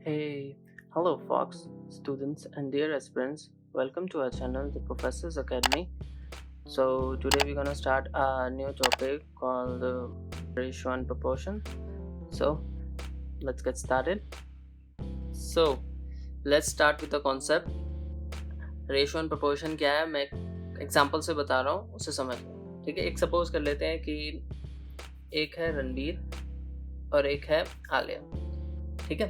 Hey, hello, Fox, students, and dear aspirants. Welcome to our channel, the Professors Academy. So, today we're gonna start a new topic called ratio and proportion. So, let's get started. So, let's start with the concept. Ratio and proportion क्या है, मैं example से बता रहा हूँ, उसे समझ लो. ठीक है, एक सपोज कर लेते हैं कि एक है रणबीर और एक है आलिया. ठीक है,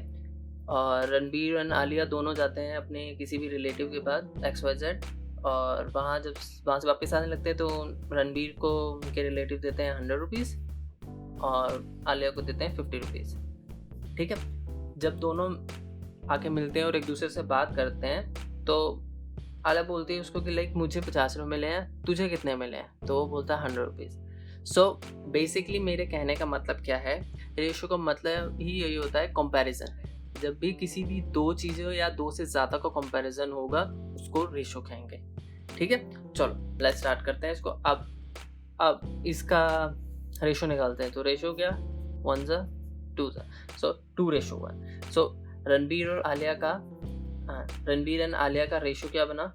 और रणबीर और आलिया दोनों जाते हैं अपने किसी भी रिलेटिव के पास XYZ, और वहाँ से वापस आने लगते हैं तो रणबीर को उनके रिलेटिव देते हैं 100 रुपीज़ और आलिया को देते हैं 50 रुपीज़. ठीक है, जब दोनों आके मिलते हैं और एक दूसरे से बात करते हैं तो आलिया बोलती है उसको कि लाइक मुझे 50 रुपये मिले हैं, तुझे कितने मिले हैं? तो वो बोलता है 100 रुपीज़. सो बेसिकली मेरे कहने का मतलब क्या है, रेशियो का मतलब ही यही होता है कंपैरिजन. जब भी किसी भी दो चीज़ों या दो से ज़्यादा का कंपैरिजन होगा उसको रेशियो कहेंगे. ठीक है, चलो लेट्स स्टार्ट करते हैं इसको. अब इसका रेशियो निकालते हैं. तो रेशियो क्या, 1 ज़ा 2 ज़ा, सो 2:1. सो रणबीर एंड आलिया का रेशियो क्या बना,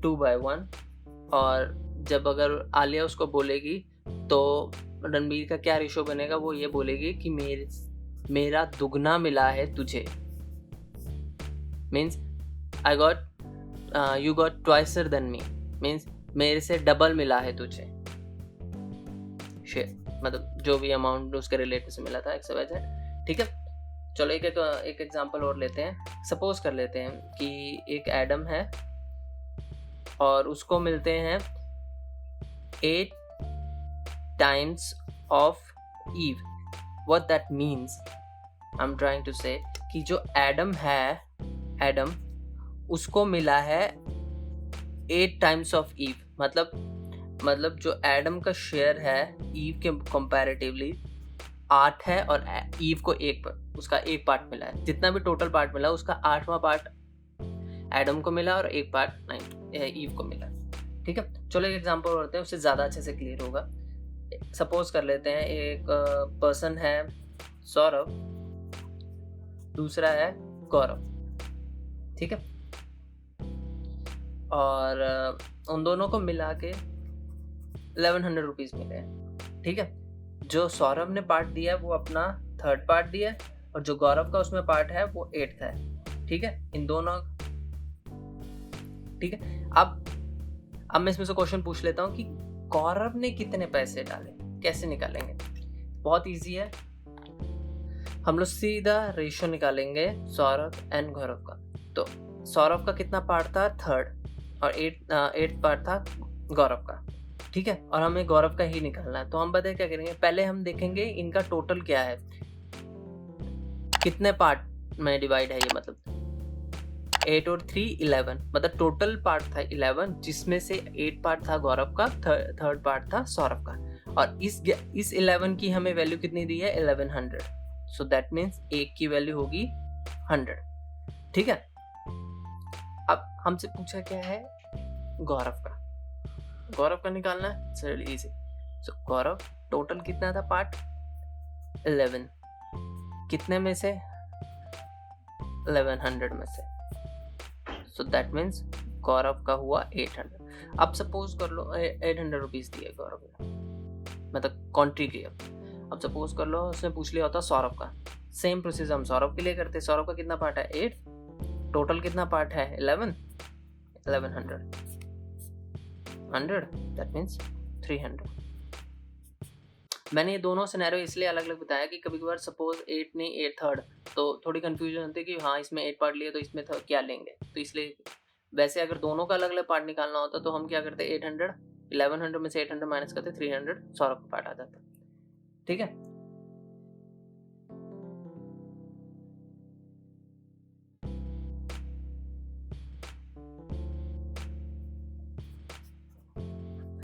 2:1. और जब अगर आलिया उसको बोलेगी तो रणबीर का क्या रेशियो बनेगा, वो ये बोलेगी कि मेरा दुगना मिला है तुझे. Means you got twicer than me, means मेरे से डबल मिला है तुझे. मतलब जो भी अमाउंट उसके रिलेटिव से मिला था XYZ. ठीक है, चलो एक एग्जांपल और लेते हैं. सपोज कर लेते हैं कि एक एडम है और उसको मिलते हैं 8 टाइम्स ऑफ ईव. What that means, I'm trying to say कि जो एडम उसको मिला है 8 टाइम्स ऑफ ईव. मतलब जो एडम का शेयर है ईव के कंपैरेटिवली 8 है और ईव को उसका एक पार्ट मिला है. जितना भी टोटल पार्ट मिला उसका 8वां पार्ट एडम को मिला और एक पार्ट ईव को मिला. ठीक है, चलो एक एग्जांपल और लेते हैं, उससे ज़्यादा अच्छे से क्लियर होगा. सपोज कर लेते हैं एक पर्सन है सौरभ, दूसरा है गौरव. ठीक है, और उन दोनों को मिला के 1100 रुपीज़ मिले हैं. ठीक है, जो सौरभ ने पार्ट दिया वो अपना 3rd पार्ट दिया है और जो गौरव का उसमें पार्ट है वो 8th है. ठीक है, इन दोनों. ठीक है, अब मैं इसमें से क्वेश्चन पूछ लेता हूँ कि गौरव ने कितने पैसे डाले, कैसे निकालेंगे? बहुत इजी है, हम लोग सीधा रेशियो निकालेंगे सौरभ एंड गौरव का. तो सौरभ का कितना पार्ट था, 3rd, और 8th पार्ट था गौरव का. ठीक है, और हमें गौरव का ही निकालना है. तो हम बताए क्या करेंगे, पहले हम देखेंगे इनका टोटल क्या है, कितने पार्ट में डिवाइड है ये. मतलब 8 और 3 11, मतलब टोटल पार्ट था 11, जिसमें से 8 पार्ट था गौरव का, 3rd पार्ट था सौरभ का. और इस 11 की हमें वैल्यू कितनी दी है, 1100. सो दैट मीन्स एक की वैल्यू होगी 100. ठीक है, अब हमसे पूछा क्या है, गौरव का निकालना है. It's really easy. So Gaurav total कितना था पार्ट, 11, कितने में से, 1100 में से. सो दैट मीन्स गौरव का हुआ 800. अब सपोज कर लो 800 रुपीज़ दिए गौरव ने, मतलब कॉन्ट्रीब्यूट. अब सपोज कर लो उसने पूछ लिया होता सौरभ का. सेम प्रोसेस हम सौरभ के लिए करते. सौरभ का कितना पार्ट है, 8, टोटल कितना पार्ट है, 1100, 100, दैट मीन्स 300. मैंने ये दोनों सिनेरियो इसलिए अलग अलग बताया कि कभी कभार सपोज 8 नहीं 8 3rd, तो थोड़ी कंफ्यूजन होती है कि हाँ इसमें 8 पार्ट लिए तो इसमें क्या लेंगे. तो इसलिए वैसे अगर दोनों का अलग अलग पार्ट निकालना होता तो हम क्या करते, 800, 1100 में से 800 माइनस करते, 300 सौरभ का पार्ट आ जाता. ठीक है,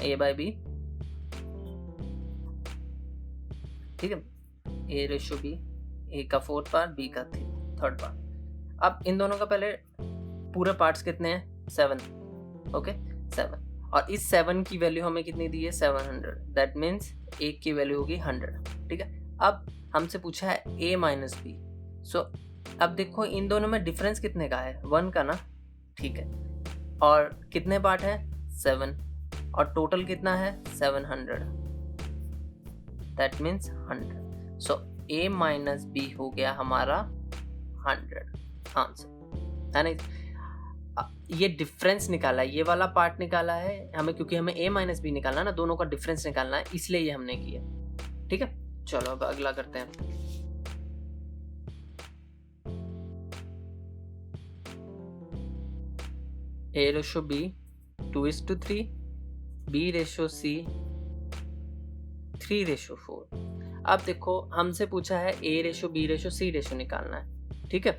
A by B. ठीक है, A रेशियो B, A का 4th पार्ट, B का 3rd पार्ट. अब इन दोनों का पहले पूरे पार्ट्स कितने हैं, 7. ओके, 7, और इस 7 की वैल्यू हमें कितनी दी है, 700. दैट मीन्स एक की वैल्यू होगी 100. ठीक है, अब हमसे पूछा है A माइनस B. सो अब देखो इन दोनों में डिफरेंस कितने का है, 1 का ना, ठीक है, और कितने पार्ट है, 7, और टोटल कितना है, 700, that means 100। So a minus B हो गया हमारा 100 आंसर, है ना। ये डिफरेंस निकाला है, ये वाला पार्ट निकाला है हमें, क्योंकि हमें a माइनस बी निकालना है ना, दोनों का डिफरेंस निकालना है, इसलिए ये हमने किया। ठीक है, चलो अब अगला करते हैं। a ratio b 2:3, b ratio c 3:4। अब देखो हमसे पूछा है a ratio b ratio c ratio निकालना है, ठीक है।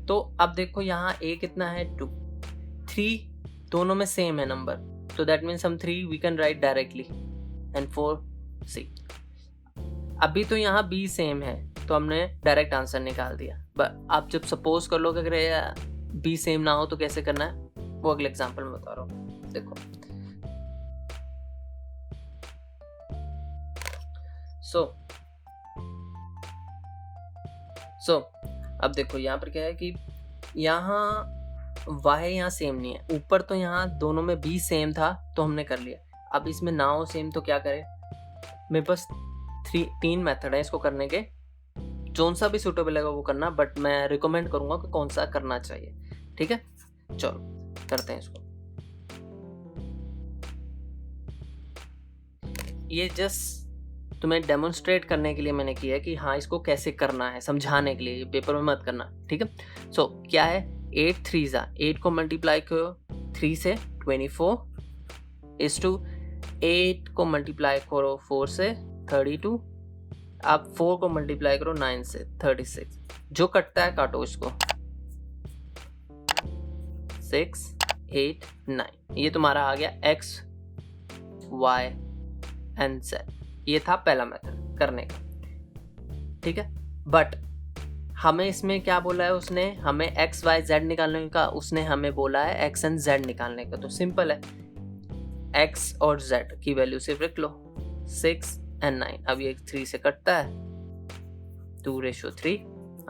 तो अब देखो यहाँ a कितना है, 2, 3 दोनों में सेम है नंबर, तो दैट मीन्स हम 3 we can write directly and 4 c। अभी तो यहाँ b सेम है तो हमने डायरेक्ट आंसर निकाल दिया, बट आप जब सपोज कर लो कि अगर b सेम ना हो तो कैसे करना है, वो अगले एग्जाम्पल में बता रहा हूँ। देखो सो अब देखो यहाँ पर क्या है कि यहाँ y यहाँ सेम नहीं है, ऊपर तो यहाँ दोनों में b सेम था तो हमने कर लिया। अब इसमें ना हो सेम तो क्या करें, मेरे पास 3 मेथड है इसको करने के, जोन सा भी सूटेबल है वो करना, बट मैं रिकमेंड करूंगा कि कौन सा करना चाहिए। ठीक है, चलो करते हैं इसको। ये जस्ट तुम्हें डेमोन्स्ट्रेट करने के लिए मैंने किया है कि हाँ इसको कैसे करना है, समझाने के लिए, पेपर में मत करना। ठीक है, सो क्या है, 8 3 8 को मल्टीप्लाई करो 3 से 24 इज टू 8 को मल्टीप्लाई करो 4 से 32, आप 4 को मल्टीप्लाई करो 9 से 36, जो कटता है काटो इसको, 6 8 9, ये तुम्हारा आ गया x y एंड z। ये था पहला मेथड करने का, ठीक है। बट हमें इसमें क्या बोला है उसने, हमें x y z निकालने का, उसने हमें बोला है x एंड z निकालने का। तो सिंपल है, x और z की वैल्यू सिर्फ रख लो, 6 एंड 9। अब ये 3 से कटता है, 2:3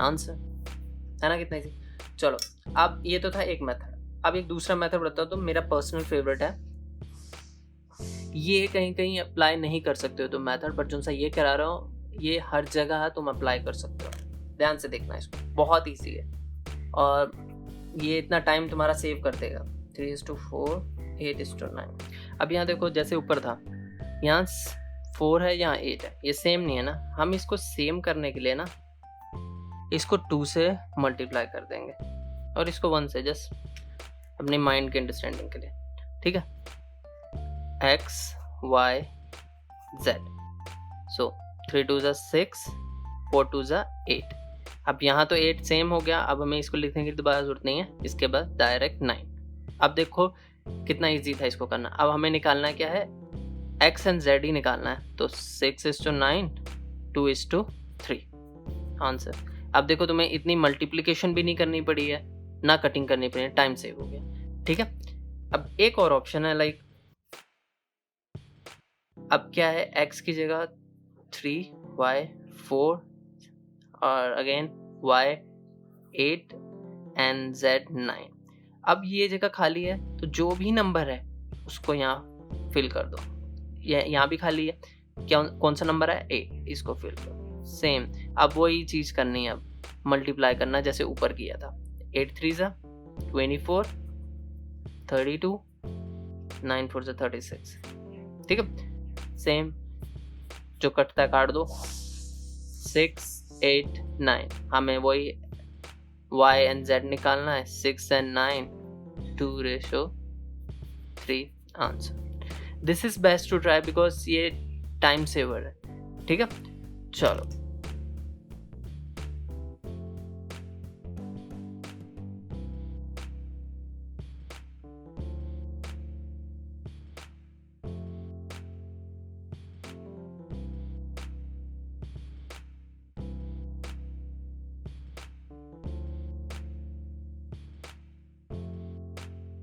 आंसर, है ना, कितना इजी। चलो अब ये तो था एक मेथड। अब एक दूसरा मेथड बताता हूँ, तो मेरा पर्सनल फेवरेट है, ये कहीं कहीं अप्लाई नहीं कर सकते हो तो मेथड, बट जो सा ये करा रहा हूँ ये हर जगह तुम अप्लाई कर सकते हो। ध्यान से देखना इसको, बहुत ईजी है और ये इतना टाइम तुम्हारा सेव कर देगा। 3:4 8:9। अब यहाँ देखो जैसे ऊपर था, यहाँ 4 है, यहाँ 8 है, ये सेम नहीं है ना। हम इसको सेम करने के लिए ना इसको 2 से मल्टीप्लाई कर देंगे और इसको 1 से, जस्ट अपने माइंड के अंडरस्टैंडिंग के लिए। ठीक है, x y z, सो 3 2 6 4 2 8। अब यहाँ तो 8 सेम हो गया, अब हमें इसको लिखने की दोबारा जरूरत नहीं है, इसके बाद डायरेक्ट 9। अब देखो कितना इजी था इसको करना। अब हमें निकालना क्या है, x एंड z ही निकालना है, तो 6:9 2:3 आंसर। अब देखो तुम्हें इतनी मल्टीप्लिकेशन भी नहीं करनी पड़ी है, ना कटिंग करनी पड़ी है, टाइम सेव हो गया। ठीक है, अब एक और ऑप्शन है, लाइक अब क्या है, x की जगह 3 y 4 और अगेन y 8 एंड z 9। अब ये जगह खाली है तो जो भी नंबर है उसको यहाँ फिल कर दो। यहाँ भी खाली है, क्या कौन सा नंबर है, 8, इसको फिल करो। सेम अब वही चीज करनी है, अब मल्टीप्लाई करना जैसे ऊपर किया था। 8 3 24 32 9 4 36। ठीक है, सेम जो कटता है काट दो, 6 8 9। हमें वही y एंड z निकालना है, 6 and 9 2:3 answer. This is best to try because ये टाइम सेवर है। ठीक है, चलो